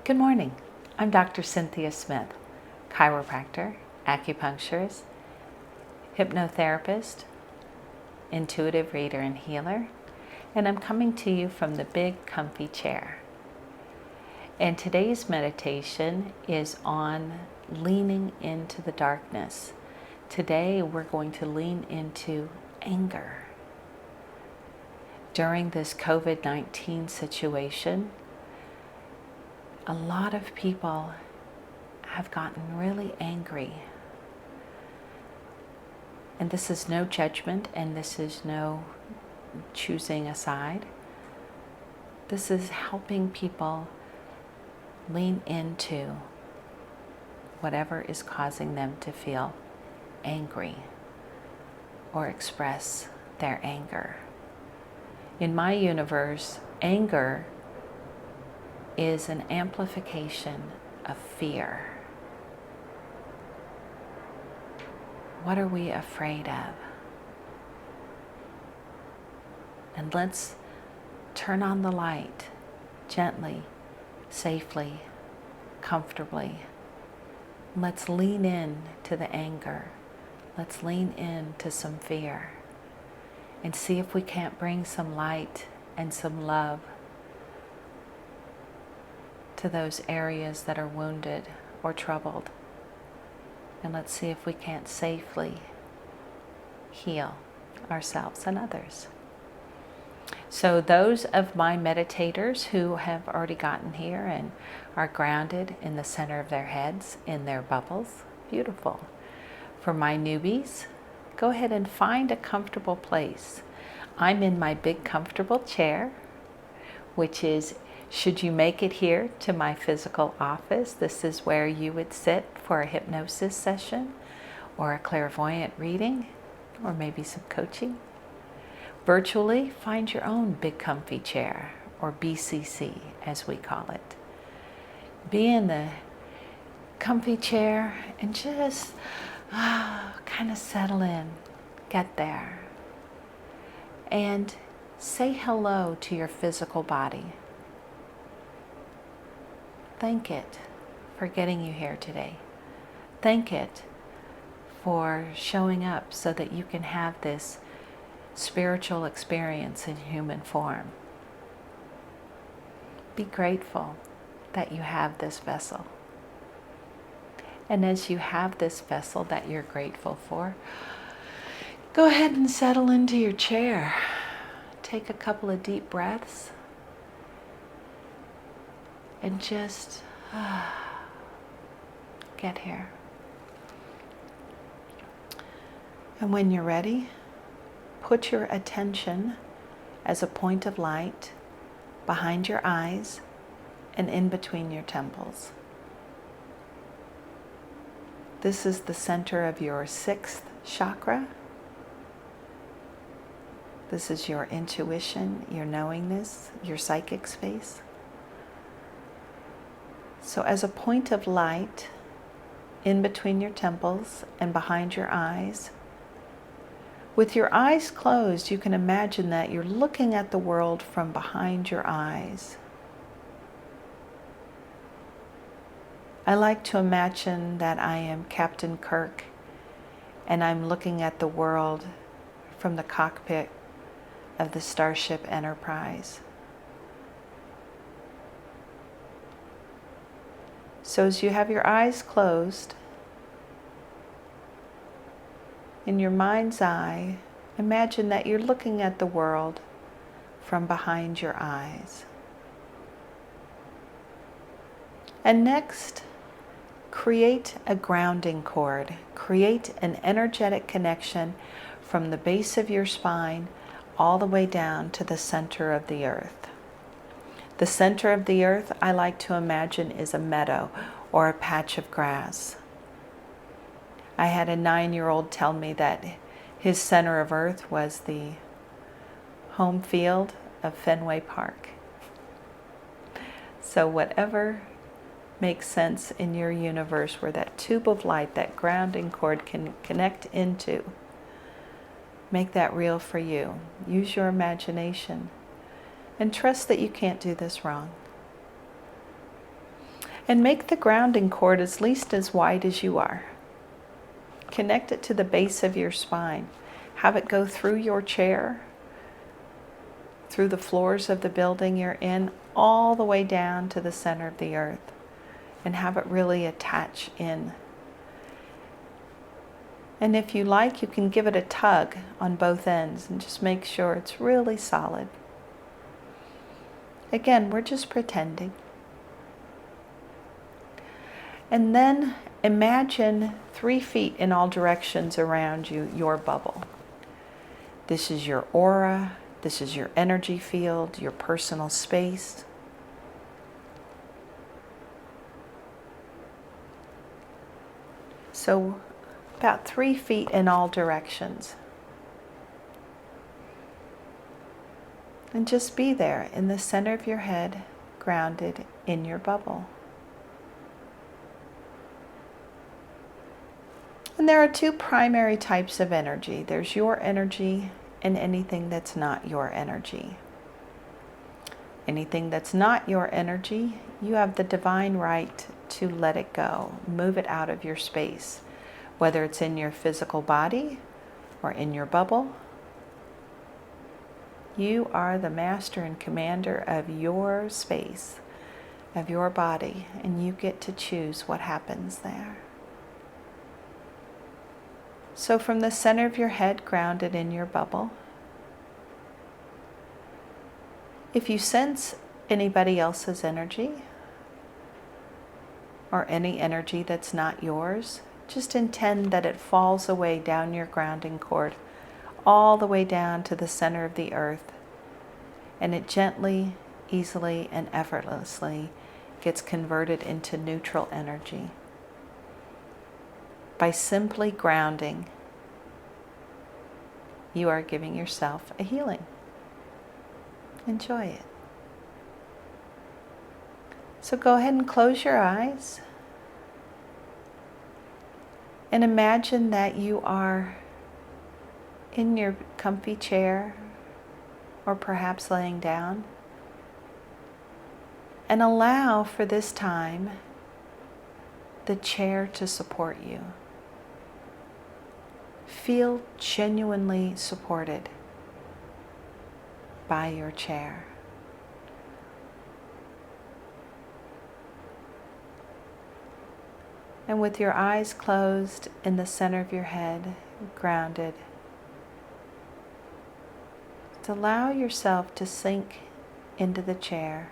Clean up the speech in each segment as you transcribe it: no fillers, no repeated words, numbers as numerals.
Good morning. I'm Dr. Cynthia Smith, chiropractor, acupuncturist, hypnotherapist, intuitive reader and healer, and I'm coming to you from the big comfy chair. And today's meditation is on leaning into the darkness. Today we're going to lean into anger. During this COVID-19 situation, a lot of people have gotten really angry. And this is no judgment, and this is no choosing a side. This is helping people lean into whatever is causing them to feel angry or express their anger. In my universe, anger is an amplification of fear. What are we afraid of? And let's turn on the light gently, safely, comfortably. Let's lean in to the anger. Let's lean in to some fear and see if we can't bring some light and some love to those areas that are wounded or troubled. And let's see if we can't safely heal ourselves and others. So those of my meditators who have already gotten here and are grounded in the center of their heads, in their bubbles, beautiful. For my newbies, go ahead and find a comfortable place. I'm in my big comfortable chair, which is, should you make it here to my physical office, this is where you would sit for a hypnosis session or a clairvoyant reading or maybe some coaching. Virtually, find your own big comfy chair, or BCC as we call it. Be in the comfy chair and just kind of settle in, get there. And say hello to your physical body. Thank it for getting you here today. Thank it for showing up so that you can have this spiritual experience in human form. Be grateful that you have this vessel. And as you have this vessel that you're grateful for, go ahead and settle into your chair. Take a couple of deep breaths. And just get here. And when you're ready, put your attention as a point of light behind your eyes and in between your temples. This is the center of your 6th chakra. This is your intuition, your knowingness, your psychic space. So as a point of light in between your temples and behind your eyes, with your eyes closed, you can imagine that you're looking at the world from behind your eyes. I like to imagine that I am Captain Kirk and I'm looking at the world from the cockpit of the Starship Enterprise. So as you have your eyes closed, in your mind's eye, imagine that you're looking at the world from behind your eyes. And next, create a grounding cord. Create an energetic connection from the base of your spine all the way down to the center of the earth. The center of the earth, I like to imagine, is a meadow or a patch of grass. I had a 9-year-old tell me that his center of earth was the home field of Fenway Park. So whatever makes sense in your universe, where that tube of light, that grounding cord can connect into, make that real for you. Use your imagination. And trust that you can't do this wrong. And make the grounding cord at least as wide as you are. Connect it to the base of your spine. Have it go through your chair, through the floors of the building you're in, all the way down to the center of the earth. And have it really attach in. And if you like, you can give it a tug on both ends and just make sure it's really solid. Again, we're just pretending. And then imagine 3 feet in all directions around you, your bubble. This is your aura, this is your energy field, your personal space. So about 3 feet in all directions. And just be there in the center of your head, grounded in your bubble. And there are 2 primary types of energy. There's your energy and anything that's not your energy. Anything that's not your energy, you have the divine right to let it go, move it out of your space, whether it's in your physical body or in your bubble. You are the master and commander of your space, of your body, and you get to choose what happens there. So from the center of your head, grounded in your bubble, if you sense anybody else's energy or any energy that's not yours, just intend that it falls away down your grounding cord, all the way down to the center of the earth, and it gently, easily, and effortlessly gets converted into neutral energy. By simply grounding, you are giving yourself a healing. Enjoy it. So go ahead and close your eyes and imagine that you are in your comfy chair or perhaps laying down, and allow for this time the chair to support you. Feel genuinely supported by your chair. And with your eyes closed in the center of your head, grounded, to allow yourself to sink into the chair.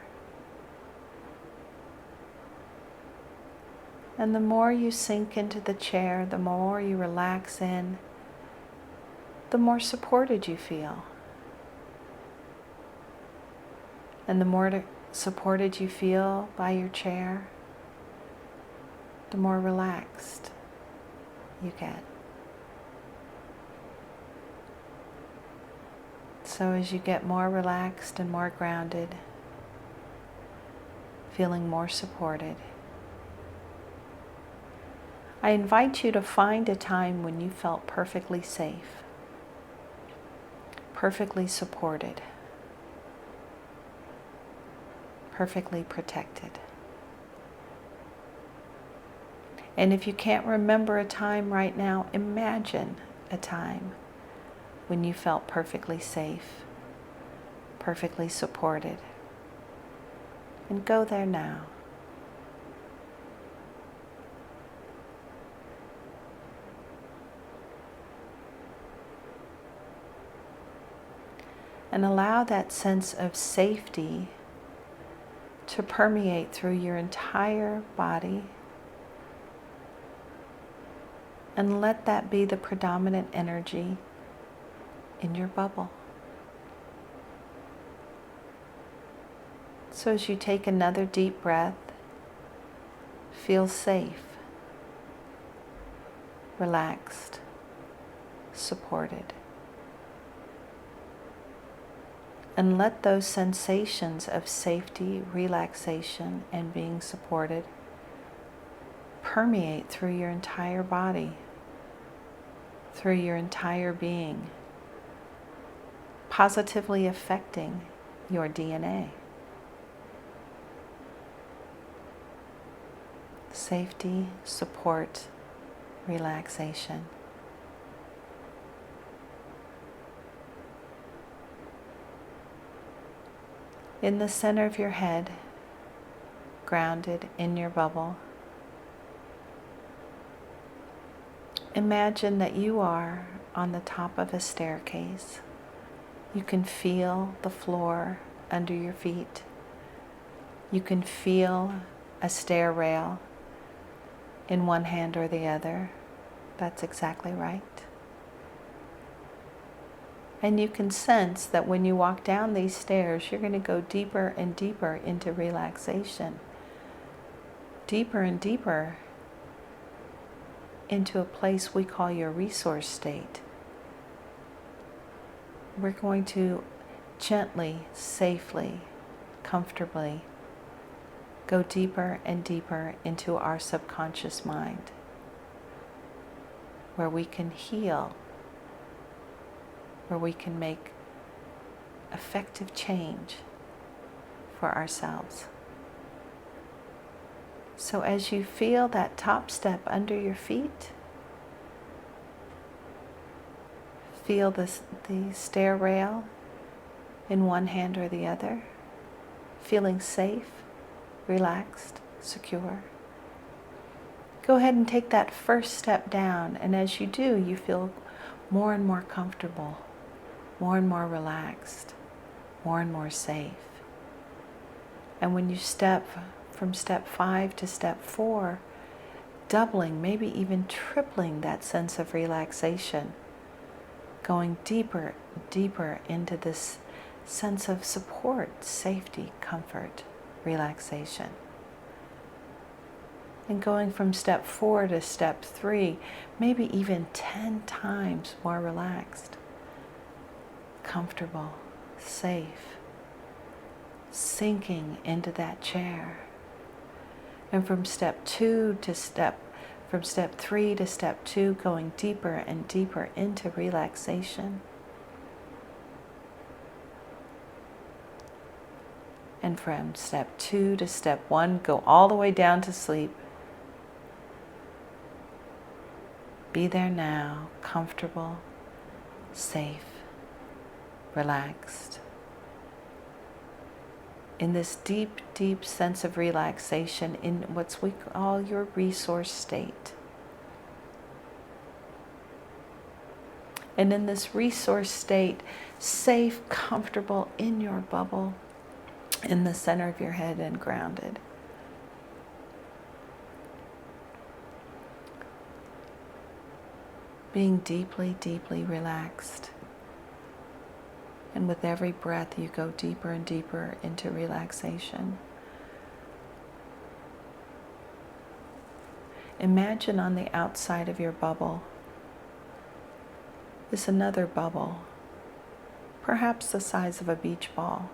And the more you sink into the chair, the more you relax in, the more supported you feel. And the more supported you feel by your chair, the more relaxed you get. So as you get more relaxed and more grounded, feeling more supported, I invite you to find a time when you felt perfectly safe, perfectly supported, perfectly protected. And if you can't remember a time right now, imagine a time when you felt perfectly safe, perfectly supported. And go there now. And allow that sense of safety to permeate through your entire body. And let that be the predominant energy in your bubble. So as you take another deep breath, feel safe, relaxed, supported. And let those sensations of safety, relaxation, and being supported permeate through your entire body, through your entire being, positively affecting your DNA. safety, support, relaxation. In the center of your head, grounded in your bubble, imagine that you are on the top of a staircase. You can feel the floor under your feet. You can feel a stair rail in one hand or the other. That's exactly right. And you can sense that when you walk down these stairs, you're going to go deeper and deeper into relaxation. Deeper and deeper into a place we call your resource state. We're going to gently, safely, comfortably go deeper and deeper into our subconscious mind, where we can heal, where we can make effective change for ourselves. So as you feel that top step under your feet, feel the stair rail in one hand or the other, feeling safe, relaxed, secure. Go ahead and take that first step down, and as you do, you feel more and more comfortable, more and more relaxed, more and more safe. And when you step from step 5 to step 4, doubling, maybe even tripling that sense of relaxation, going deeper, deeper into this sense of support, safety, comfort, relaxation. And going from step 4 to step 3, maybe even 10 times more relaxed, comfortable, safe, sinking into that chair. And from step 3 to step 2, going deeper and deeper into relaxation. And from step 2 to step 1, go all the way down to sleep. Be there now, comfortable, safe, relaxed. In this deep, deep sense of relaxation in what we call your resource state. And in this resource state, safe, comfortable in your bubble, in the center of your head and grounded. Being deeply, deeply relaxed. And with every breath, you go deeper and deeper into relaxation. Imagine on the outside of your bubble is another bubble, perhaps the size of a beach ball.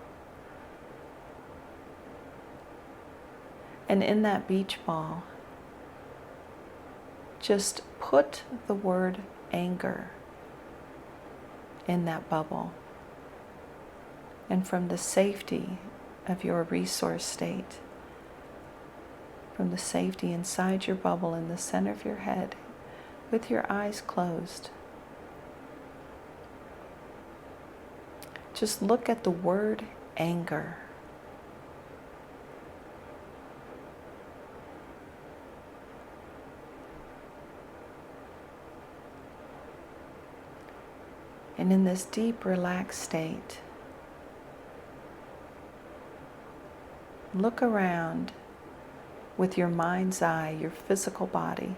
And in that beach ball, just put the word anger in that bubble. And from the safety of your resource state, from the safety inside your bubble in the center of your head, with your eyes closed, just look at the word anger. And in this deep, relaxed state, look around with your mind's eye, your physical body.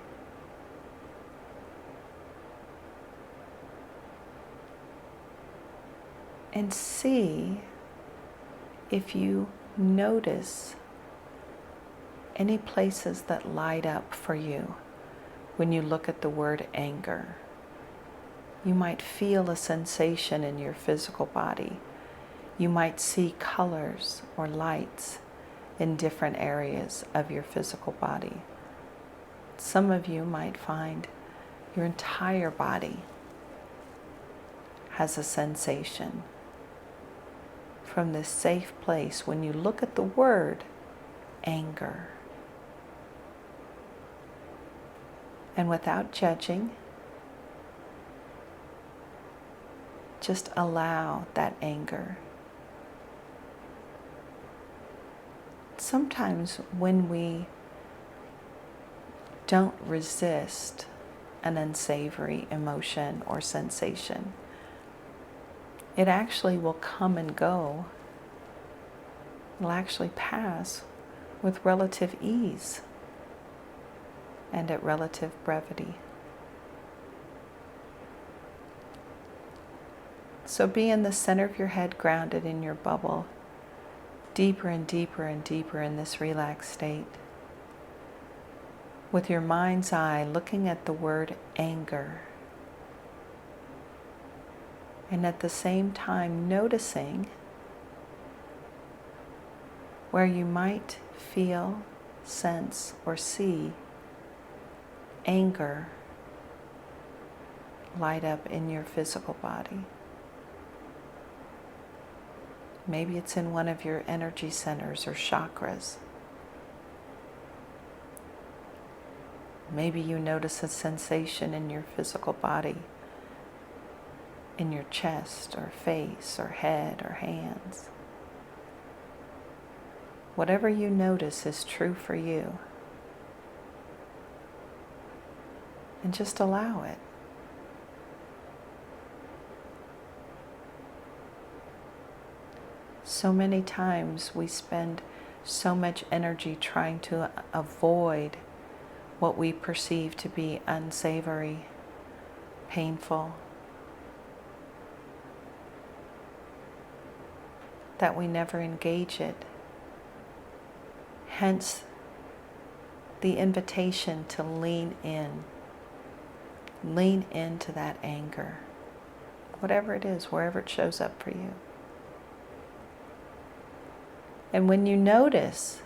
And see if you notice any places that light up for you when you look at the word anger. You might feel a sensation in your physical body. You might see colors or lights in different areas of your physical body. Some of you might find your entire body has a sensation from this safe place when you look at the word anger. And without judging, just allow that anger. Sometimes when we don't resist an unsavory emotion or sensation, it actually will come and go. It'll actually pass with relative ease and at relative brevity. So be in the center of your head, grounded in your bubble, deeper and deeper and deeper in this relaxed state, with your mind's eye looking at the word anger, and at the same time noticing where you might feel, sense, or see anger light up in your physical body. Maybe it's in one of your energy centers or chakras. Maybe you notice a sensation in your physical body, in your chest or face or head or hands. Whatever you notice is true for you. And just allow it. So many times we spend so much energy trying to avoid what we perceive to be unsavory, painful, that we never engage it. Hence, the invitation to lean in. Lean into that anger, whatever it is, wherever it shows up for you. And when you notice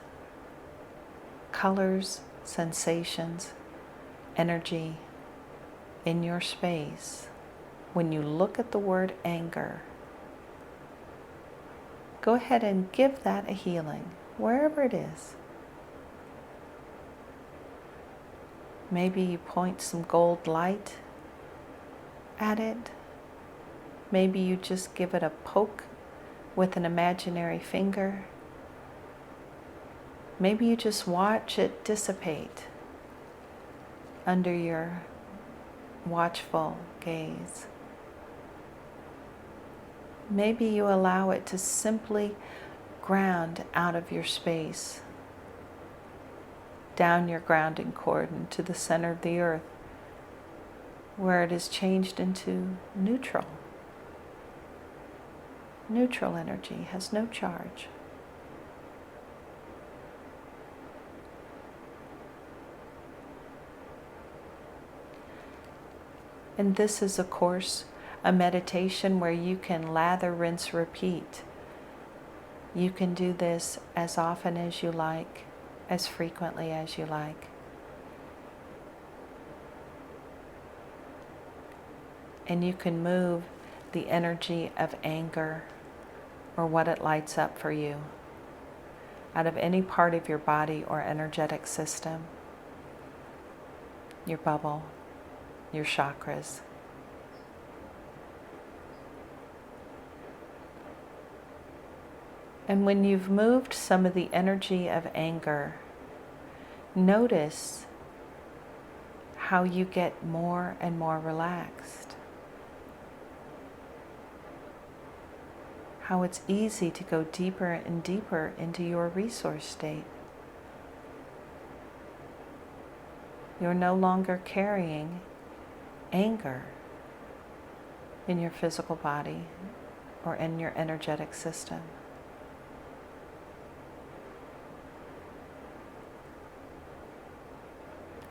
colors, sensations, energy in your space, when you look at the word anger, go ahead and give that a healing, wherever it is. Maybe you point some gold light at it. Maybe you just give it a poke with an imaginary finger. Maybe you just watch it dissipate under your watchful gaze. Maybe you allow it to simply ground out of your space, down your grounding cord into the center of the earth, where it is changed into neutral. Neutral energy has no charge. And this is, of course, a meditation where you can lather, rinse, repeat. You can do this as often as you like, as frequently as you like. And you can move the energy of anger or what it lights up for you out of any part of your body or energetic system, your bubble, your chakras. And when you've moved some of the energy of anger, notice how you get more and more relaxed. How it's easy to go deeper and deeper into your resource state. You're no longer carrying anger in your physical body or in your energetic system.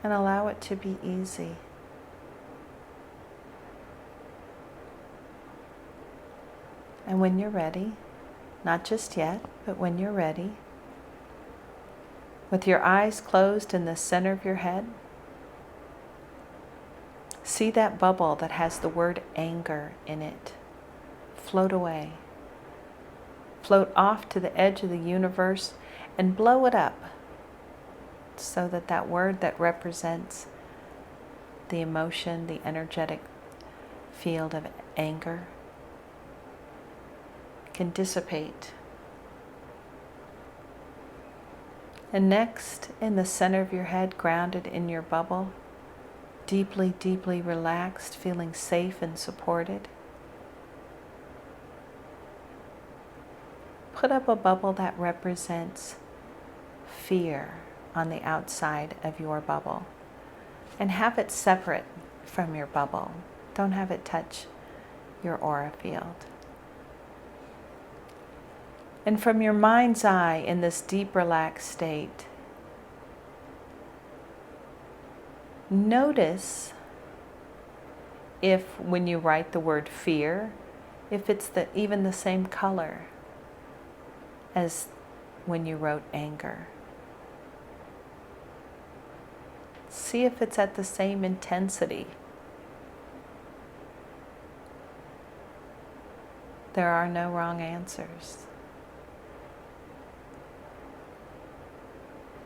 And allow it to be easy. And when you're ready, not just yet, but when you're ready, with your eyes closed in the center of your head, see that bubble that has the word anger in it. Float away. Float off to the edge of the universe and blow it up, so that that word that represents the emotion, the energetic field of anger can dissipate. And next, in the center of your head, grounded in your bubble, deeply, deeply relaxed, feeling safe and supported, put up a bubble that represents fear on the outside of your bubble, and have it separate from your bubble. Don't have it touch your aura field. And from your mind's eye, in this deep relaxed state, notice if, when you write the word fear, if it's even the same color as when you wrote anger. See if it's at the same intensity. There are no wrong answers.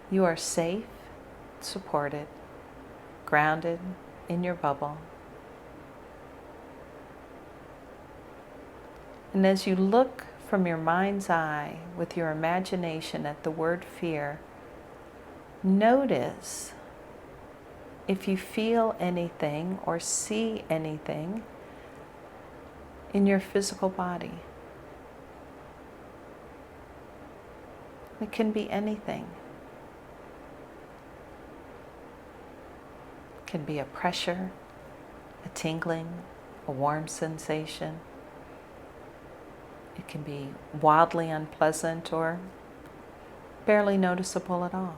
You are safe, supported, grounded in your bubble. And as you look from your mind's eye with your imagination at the word fear, notice if you feel anything or see anything in your physical body. It can be anything. It can be a pressure, a tingling, a warm sensation. It can be wildly unpleasant or barely noticeable at all.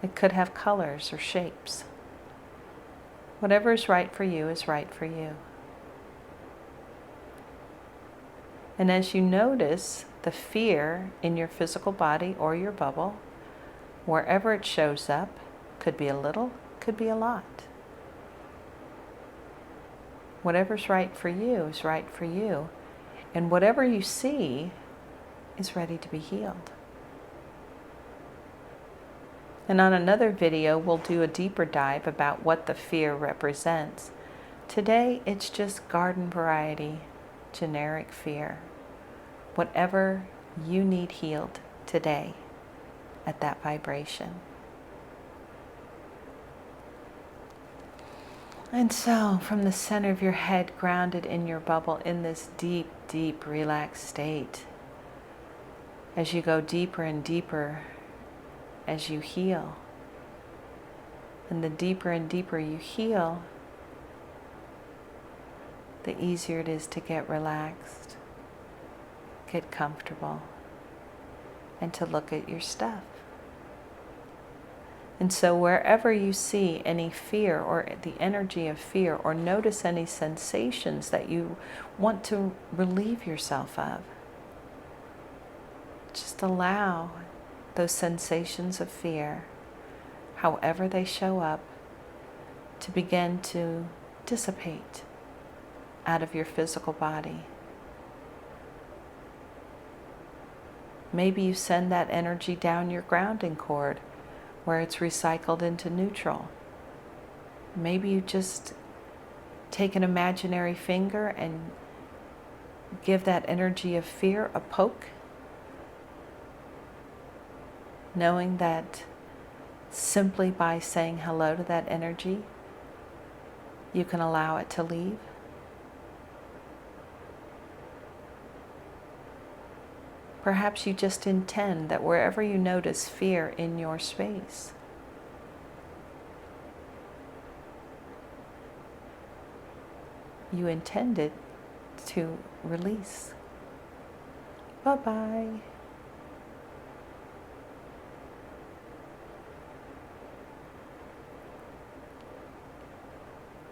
It could have colors or shapes. Whatever is right for you is right for you. And as you notice the fear in your physical body or your bubble, wherever it shows up, could be a little, could be a lot. Whatever's right for you is right for you. And whatever you see is ready to be healed. And on another video, we'll do a deeper dive about what the fear represents. Today, it's just garden variety, generic fear. Whatever you need healed today at that vibration. And so, from the center of your head, grounded in your bubble, in this deep, deep, relaxed state, as you go deeper and deeper, as you heal, and the deeper and deeper you heal, the easier it is to get relaxed, get comfortable, and to look at your stuff. And so wherever you see any fear or the energy of fear, or notice any sensations that you want to relieve yourself of, just allow those sensations of fear, however they show up, to begin to dissipate out of your physical body. Maybe you send that energy down your grounding cord, where it's recycled into neutral. Maybe you just take an imaginary finger and give that energy of fear a poke, knowing that simply by saying hello to that energy, you can allow it to leave. Perhaps you just intend that wherever you notice fear in your space, you intend it to release. Bye-bye.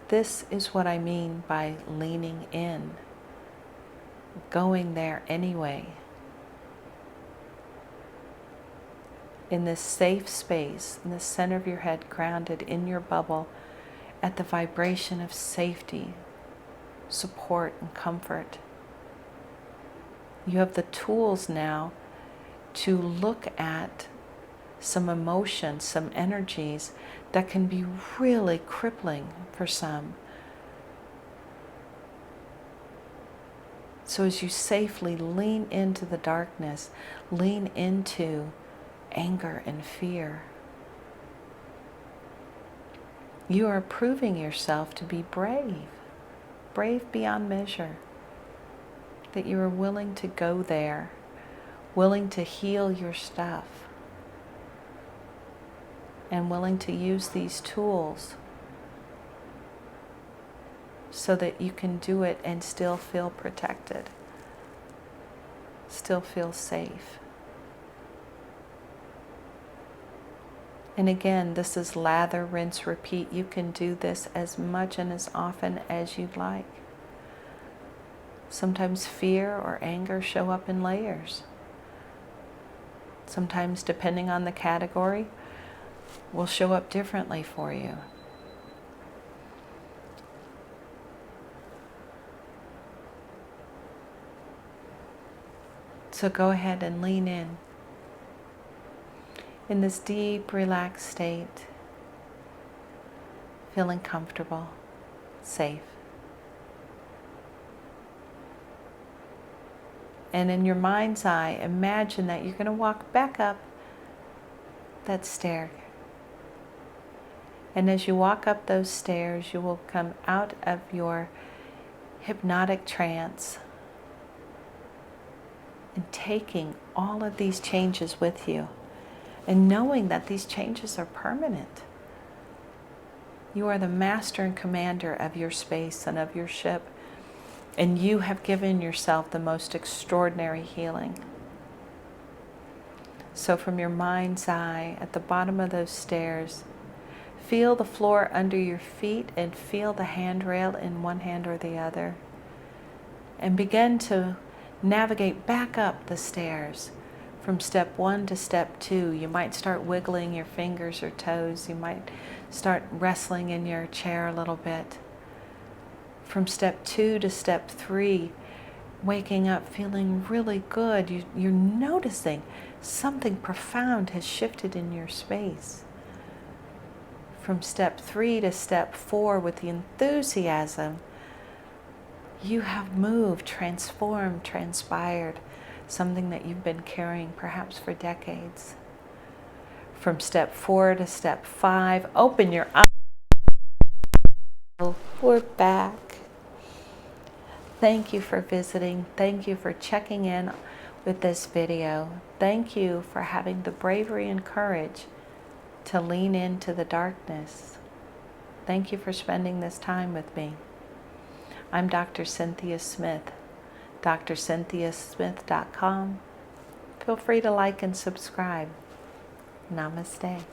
This is what I mean by leaning in, going there anyway. In this safe space, in the center of your head, grounded in your bubble, at the vibration of safety, support, and comfort. You have the tools now to look at some emotions, some energies that can be really crippling for some. So as you safely lean into the darkness, lean into anger and fear, you are proving yourself to be brave, brave beyond measure, that you are willing to go there, willing to heal your stuff, and willing to use these tools so that you can do it and still feel protected, still feel safe. And again, this is lather, rinse, repeat. You can do this as much and as often as you'd like. Sometimes fear or anger show up in layers. Sometimes, depending on the category, will show up differently for you. So go ahead and lean in this deep, relaxed state, feeling comfortable, safe. And in your mind's eye, imagine that you're going to walk back up that stair. And as you walk up those stairs, you will come out of your hypnotic trance and taking all of these changes with you and knowing that these changes are permanent. You are the master and commander of your space and of your ship, and you have given yourself the most extraordinary healing. So from your mind's eye, at the bottom of those stairs, feel the floor under your feet and feel the handrail in one hand or the other. And begin to navigate back up the stairs from step 1 to step 2. You might start wiggling your fingers or toes. You might start wrestling in your chair a little bit. From step 2 to step 3, waking up feeling really good. You're noticing something profound has shifted in your space. From step 3 to step 4, with the enthusiasm, you have moved, transformed, transpired, something that you've been carrying perhaps for decades. From step 4 to step 5, open your eyes. We're back. Thank you for visiting. Thank you for checking in with this video. Thank you for having the bravery and courage to lean into the darkness. Thank you for spending this time with me. I'm Dr. Cynthia Smith, drcynthiasmith.com. Feel free to like and subscribe. Namaste.